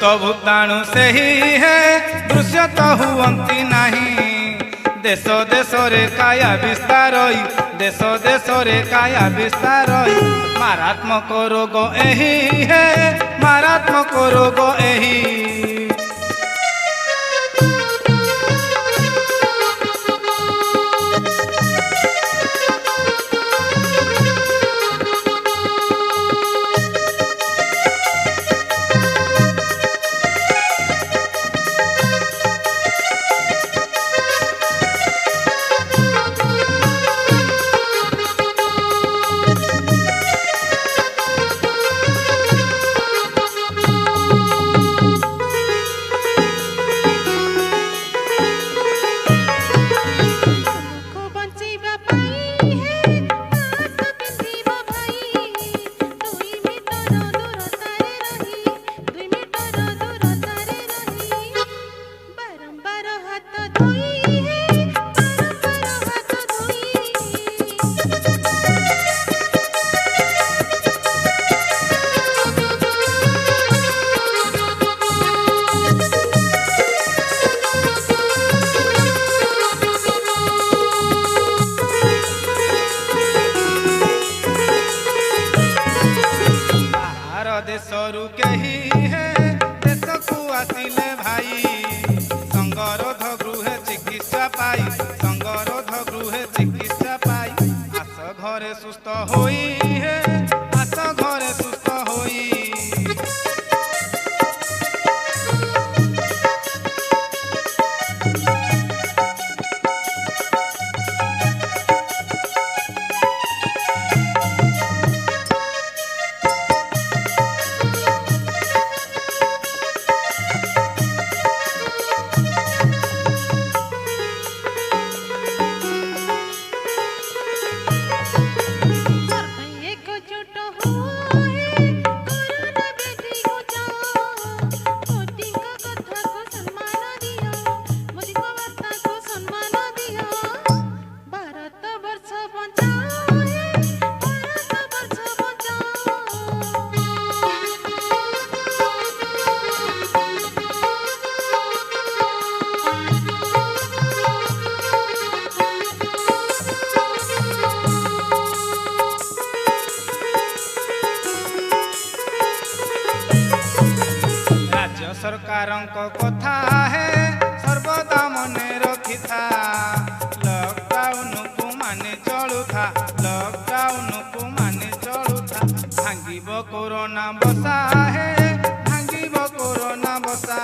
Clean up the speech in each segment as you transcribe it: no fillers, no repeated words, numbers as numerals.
भूत भूताणु से ही है दृश्य तो हुअंती नहीं। देश देश रे काया विस्तार देश देश रे काया विस्तार मारात्मक रोग एही है मारात्मक रोग एही। देशरू केही है देश को आसिले भाई संगरोध गृहे चिकित्सा पाई संगरोध गृहे चिकित्सा पाई आस घरे सुस्थ होई है आस घरे सुस्थ होई। सरकारं को कथा है सर्वदा मने रखी था लॉकडाउन को माने चलू था लॉकडाउन को माने चलू था भांगिब कोरोना बसा है भांगिब कोरोना बसा।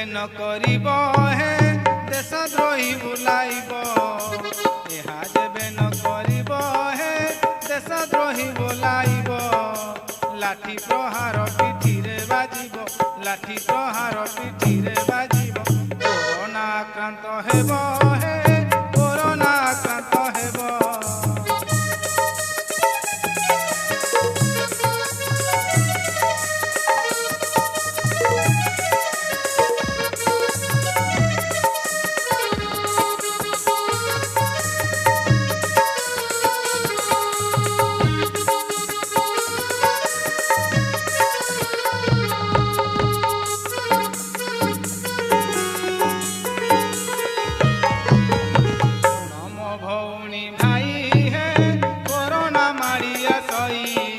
न करिब है देशद्रोही बुलाइब ଏହା ଯେବେ न करिब है देशद्रोही बुलाइब लाठी प्रहार पिठीरे बाजिब लाठी प्रहार पिठीरे बाजिब कोरोना आक्रांत हेब है कोरोना आक्रांत हेब। होई